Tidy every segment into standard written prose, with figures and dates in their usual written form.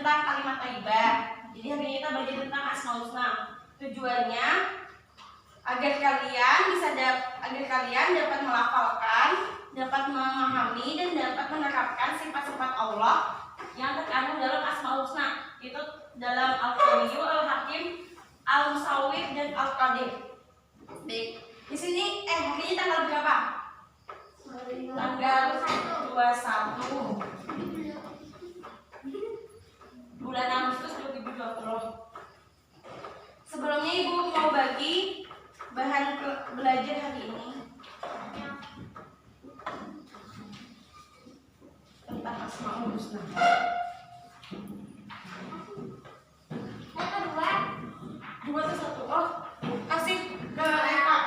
tentang kalimat thayyibah. Jadi hari ini kita belajar tentang Asmaul Husna. Tujuannya agar kalian dapat melafalkan, dapat memahami dan dapat menerapkan sifat-sifat Allah yang terkandung dalam Asmaul Husna. Itu dalam Al-Qawiyyu, Al-Hakim, Al-Musawwir dan Al-Qadir. Baik. Di sini hari ini tanggal berapa? Tanggal 21 bulan Agustus 2020. Sebelumnya Ibu mau bagi bahan belajar hari ini tentang Asmaul Husna. Dua atau satu? Oh, kasih ke Eka.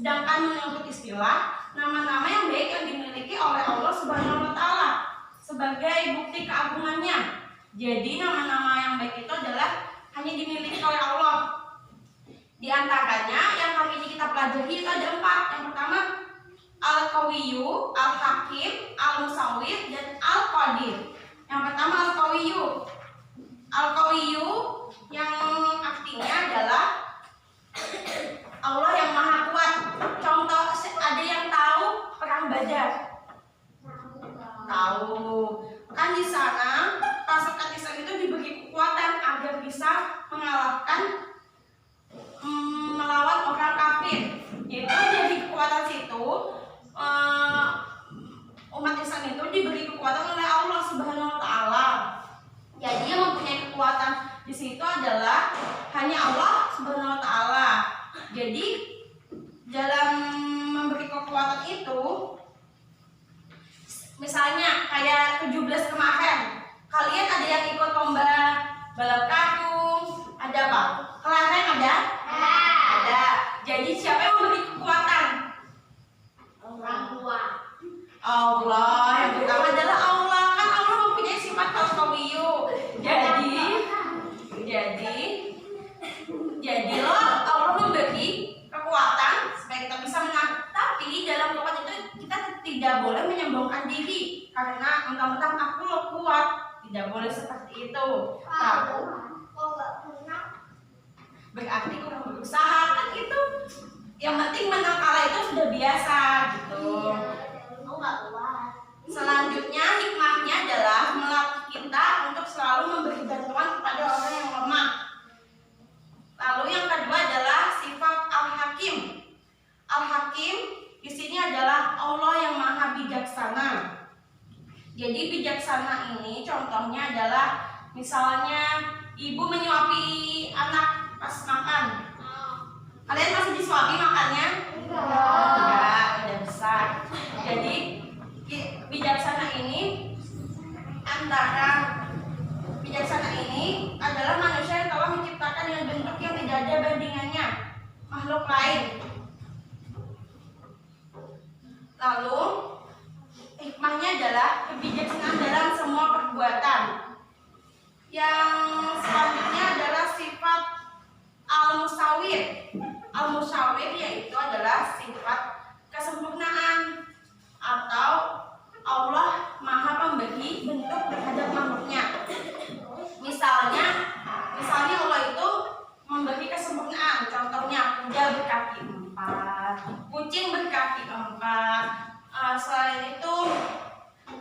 Sedangkan menurut istilah, nama-nama yang baik yang dimiliki oleh Allah Subhanahu wa Ta'ala sebagai bukti keagungannya. Jadi nama-nama yang baik itu adalah hanya dimiliki oleh Allah. Di antaranya yang kali ini kita pelajari itu ada 4. Yang pertama Al-Qawiyyu, Al-Hakim, Al-Musawwir dan Al-Qadir. Yang pertama Al-Qawiyyu. Al-Qawiyyu yang artinya adalah Allah yang maha kuat. Contoh, ada yang tahu perang Badar? Tahu. Kan di sana pasukan Islam itu diberi kekuatan agar bisa mengalahkan melawan orang kafir. Yaitu dari kekuatan situ umat Islam itu diberi kekuatan oleh Allah Subhanahu wa Ta'ala. Jadi yang mempunyai kekuatan di situ adalah hanya Allah Subhanahu wa Ta'ala. Jadi dalam memberi kekuatan itu, misalnya kayak 17 kemarin, kalian ada yang ikut lomba balap karung, ada apa? Kelereng ada? Ada. Jadi siapa yang memberi kekuatan? Orang tua. Allah. Yang pertama adalah Allah. Kan Allah mempunyai sifat Al-Qawiyyu. Jadilah Allah memberi kekuatan supaya kita bisa menang. Tapi dalam kekuatan itu kita tidak boleh menyombongkan diri karena mentang-mentang aku lo kuat. Tidak boleh seperti itu. Tahu? Berarti kurang berusaha kan itu. Yang penting menang kalah itu sudah biasa gitu. Selanjutnya hikmahnya adalah melatih kita untuk selalu memberi bantuan kepada orang yang lemah. Lalu yang kedua adalah sifat Al-Hakim. Al-Hakim di sini adalah Allah yang maha bijaksana. Jadi bijaksana ini contohnya adalah misalnya ibu menyuapi anak pas makan. Kalian masih disuapi makannya? Enggak, udah besar. Jadi bijaksana ini adalah manusia yang telah menciptakan dengan bentuk yang tidak ada bandingannya makhluk lain. Lalu hikmahnya adalah kebijaksanaan dalam semua perbuatan. Yang selanjutnya adalah sifat Al-Musawwir. Al-Musawwir yaitu adalah sifat kesempurnaan atau Allah maha pemberi bentuk terhadap makhluknya. Misalnya Allah itu memberi kesempurnaan. Contohnya kuda berkaki 4, kucing berkaki 4. Selain itu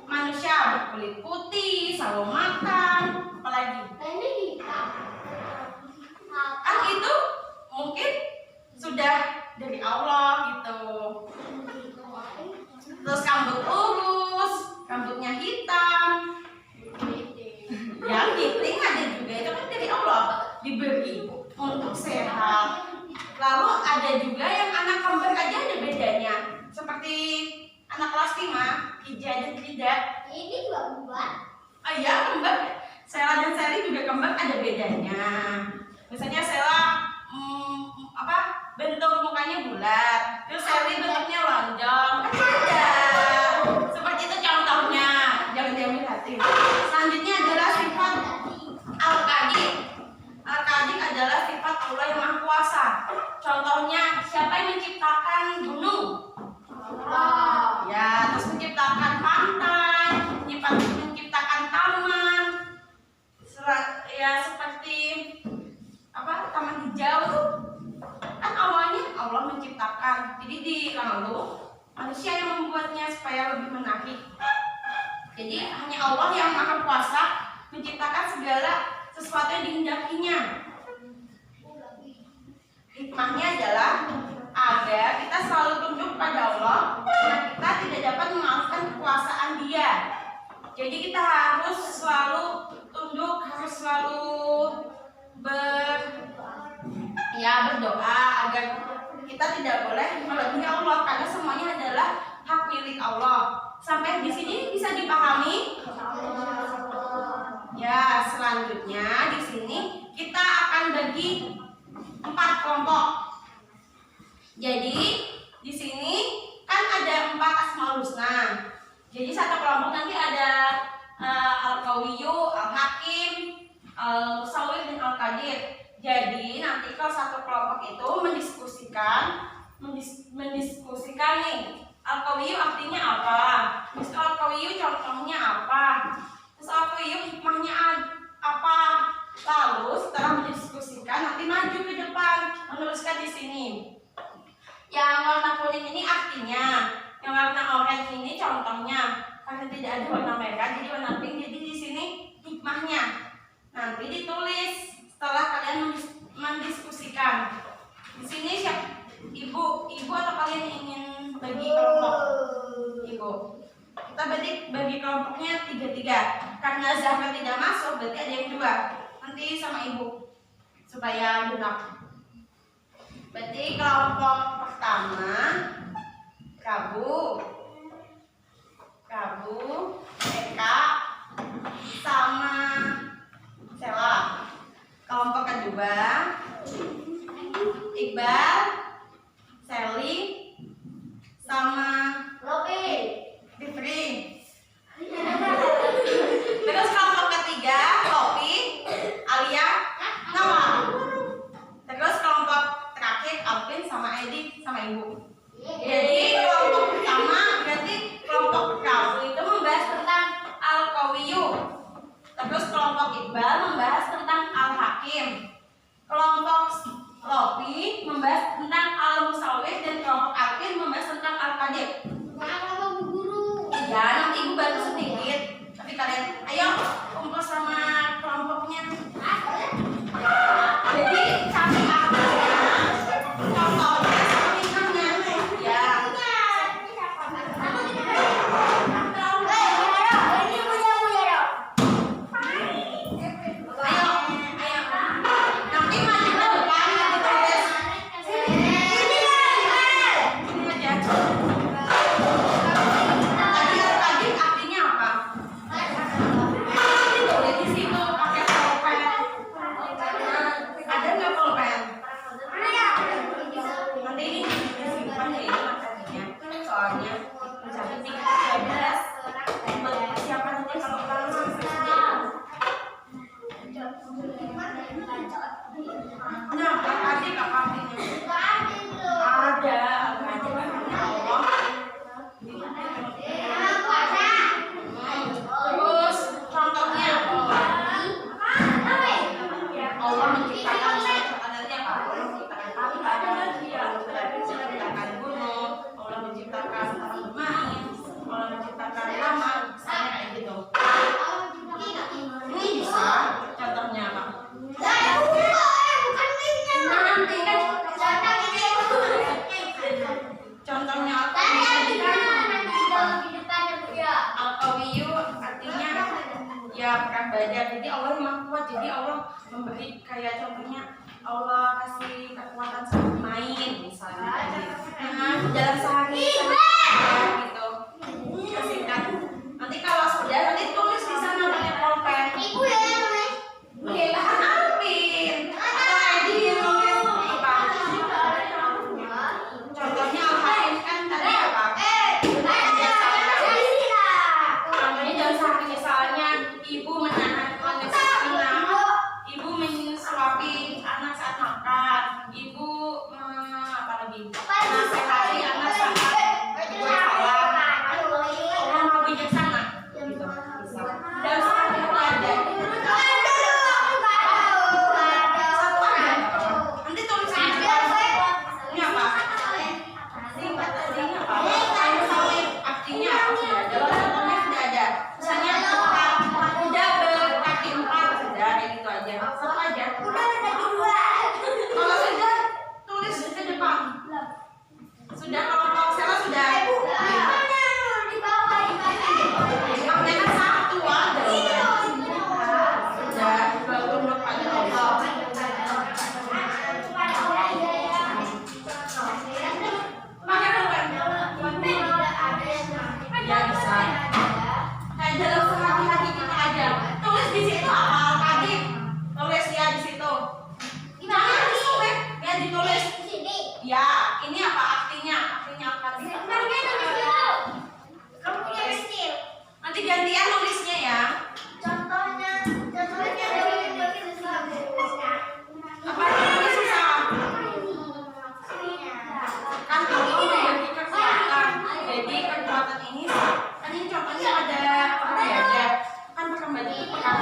manusia berkulit putih, selalu makan, apalagi? Kan itu mungkin sudah dari Allah gitu. Terus rambut lurus, rambutnya hitam, kepiting ada juga itu kan dari Allah diberi untuk sehat. Lalu ada juga yang anak kembar aja ada bedanya. Seperti anak kelas 5, Hija dan Frida. Ini juga kembar. Oh iya kembar. Sela dan Sally juga kembar ada bedanya. Misalnya Sela bentuk mukanya bulat, terus Sally bentuknya lonjong, kan beda. Seperti itu contohnya, jangan diambil hati. Selanjutnya adalah sifat Al-Qadir. Al-Qadir adalah sifat Allah yang Maha Kuasa. Contohnya, siapa yang menciptakan gunung? Allah. Ya, terus menciptakan pantai, menciptakan taman. Ya seperti taman hijau tuh kan awalnya Allah menciptakan, jadi lalu manusia yang membuatnya supaya lebih menarik. Jadi hanya Allah yang Maha Kuasa menciptakan segala sesuatu yang dihendakinya. Hikmahnya adalah agar kita selalu tunduk pada Allah karena kita tidak dapat mengalahkan kekuasaan Dia. Jadi kita harus selalu tunduk, harus selalu berdoa agar kita tidak boleh melebihi Allah karena semuanya adalah hak milik Allah. Sampai di sini bisa dipahami? Ya, selanjutnya di sini kita akan bagi 4 kelompok. Jadi di sini kan ada 4 Asmaul Husna. Jadi satu kelompok nanti ada Al-Qawiyyu, Al-Hakim, Al-Musawwir dan Al-Qadir. Jadi nanti kalau satu kelompok itu mendiskusikan nih Al-Qawiyyu artinya apa, terus Al-Qawiyyu contohnya apa, terus Al-Qawiyyu hikmahnya apa. Lalu setelah mendiskusikan nanti maju ke depan menuliskan di sini. Yang warna kuning ini artinya, yang warna oranye ini contohnya. Karena tidak ada warna merah jadi warna pink, jadi di sini hikmahnya. Nanti ditulis setelah kalian mendiskusikan. Di sini ibu atau kalian ingin bagi kelompok? Ibu. Kita bagi kelompoknya 3-3. Karena Zahra tidak masuk, berarti ada yang 2. Nanti sama ibu supaya genap. Berarti kelompok pertama Kabu, Eka, sama Sela. Kelompok kedua Iqbal, Sally, sama Robi. Fitri. Terus kelompok ketiga Lopi, Alia, Nawal. Terus kelompok terakhir Alvin sama Edi sama ibu. Jadi kelompok pertama berarti kelompok Kabu itu membahas tentang Al-Qawiyyu. Terus kelompok Iqbal membahas tentang Al-Hakim. Kelompok Lopi membahas tentang Al-Musawwir dan kelompok Alvin membahas tentang Al-Qadir. Apa Bu Guru? Ya, nanti ibu bantu sedikit. Tapi kalian ayo kumpul sama kelompoknya. Jadi cari contohnya sama hikmahnya. Ya. Ya, pekan badan. Jadi Allah yang maha kuat. Jadi Allah memberi kayak contohnya Allah kasih kekuatan saat main misalnya. Jalan sehari gitu. Kasihkan. Nanti kalau sudah nanti tulis di sana pakai pulpen. Ibu ya namanya. Ilahan Alvin atau Edi yang nulis apa? Contohnya Al-Hakim kan tadi apa? Contohnya jalan sehari misalnya ibu menahan ibu mensuapi anak saat makan, ibu apa lagi? Nasihati anak saat berbuat salah. Allah maha bijaksana. Dan sehari itu ada. Satu ada. Nanti tulis aja. Ini apa? Singkat aja ini apa? Kamu tahu artinya apa sudah ada? Contohnya sudah ada. Misalnya kuda berkaki 4 sudah kayak gitu aja. Satu aja. Kalau sudah tulis ke depan. Sudah kalau salah sudah. Makanya satu aja. Sudah baru pada Allah. Pakai pulpen. Ya bisa. Kayak dalam sehari-hari kita aja. Tulis di situ apa Al-Qadim. Tulis ya di situ. Jangan disobek, ya ditulis. Ya, ini apa artinya? Artinya Al-Qadim. Nanti gantian nulisnya ya. Apa ini susah? Kan kalau memiliki kekuatan, jadi kekuatan ini kan ini contohnya ada pekan badan. Kan pekan badan itu pekan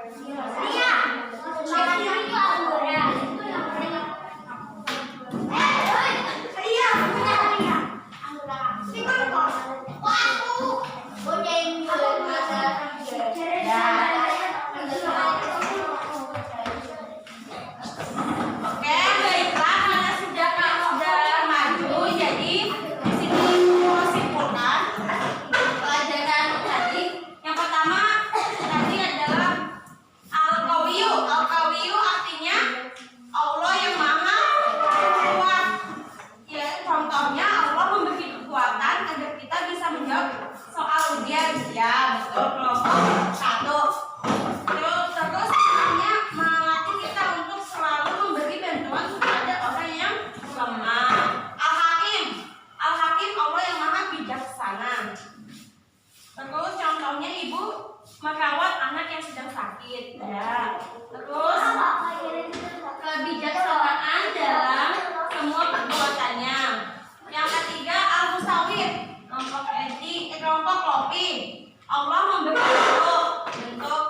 Ria. Yang kiri itu Anggora. Itu yang paling. Ria, punya Ria. Anggora. Itu kok. Waktu. Boceng kalau ada. Oke, baiklah karena sudah maju, jadi di sini mau simpulkan pelajaran tadi. Yang pertama tadi adalah Al-Qawiyu. Al-Qawiyu artinya Allah yang Maha Kuat. Ya, contohnya Allah memberi kekuatan agar kita bisa menjawab soal ujian. Ya, betul kelompok 1. Terus hanya melatih kita untuk selalu memberi bantuan kepada orang yang lemah. Al-Hakim. Al-Hakim Allah yang Maha Bijaksana. Terus contohnya ibu merawat anak yang sedang sakit. Ya. Terus kebijaksanaan dalam semua perbuatannya. Yang ketiga Al-Musawir. Kelompok Lopi. Allah memberi bentuk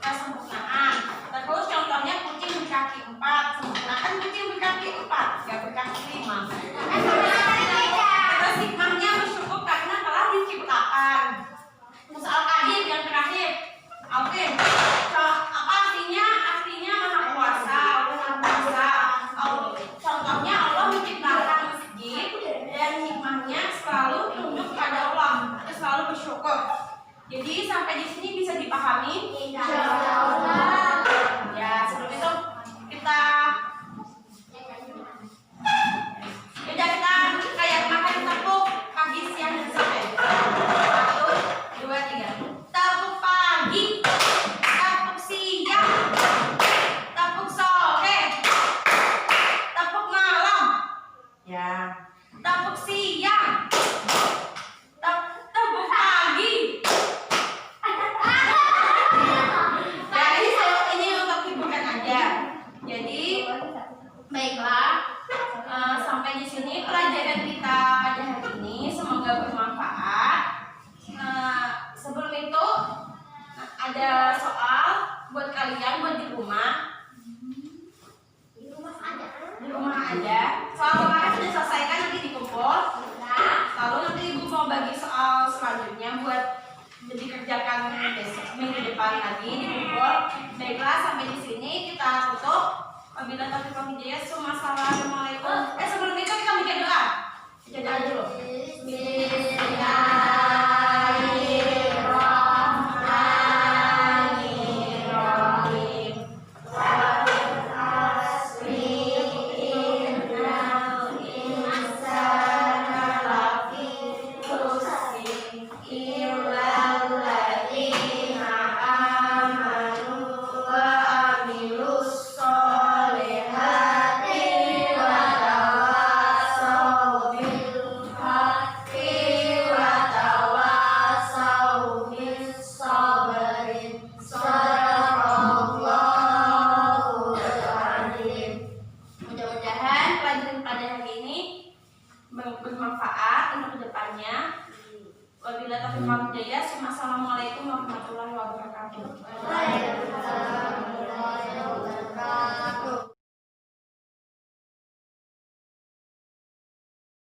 kesempurnaan. Terus contohnya kucing berkaki 4. Sempurnakan kucing berkaki 4, gak berkaki 5. Terus hikmahnya bersyukur karena telah diciptakan. Terus Al-Qadir yang terakhir. Oke. Apa artinya? Artinya Maha Kuasa. Allah Maha Kuasa. Contohnya Allah menciptakan masjid dan hikmahnya selalu tunduk pada Allah, selalu bersyukur. Jadi sampai di sini bisa dipahami? Insyaallah. Ya, sebelum itu kita kayak makan tepuk pagi, siang, dan sore. 1, 2, 3. Tepuk pagi, tepuk siang, tepuk sore, tepuk malam. Ya, tepuk siang, tepuk pagi. Ya, ini untuk hiburan aja. Jadi, baiklah, sampai di sini pelajaran kita pada hari ini. Semoga bermanfaat. Sebelum itu, ada soal buat kalian buat di rumah. Di rumah aja. Soal kemarin sudah selesaikan, nanti dikumpul. Lalu nanti ibu mau bagi soal selanjutnya buat dikerjakan besok minggu depan lagi dikumpul. Baiklah, sampai di sini kita tutup. Wabillahi taufiq wal hidayah. Assalamualaikum. Sebelum itu kita bikin doa. Baca doa dulu. Bismillahirrahmanirrahim. Mudah-mudahan pelajaran pada hari ini bermanfaat untuk kedepannya. Wabillahi taufiq wal hidayah. Assalamualaikum warahmatullahi wabarakatuh.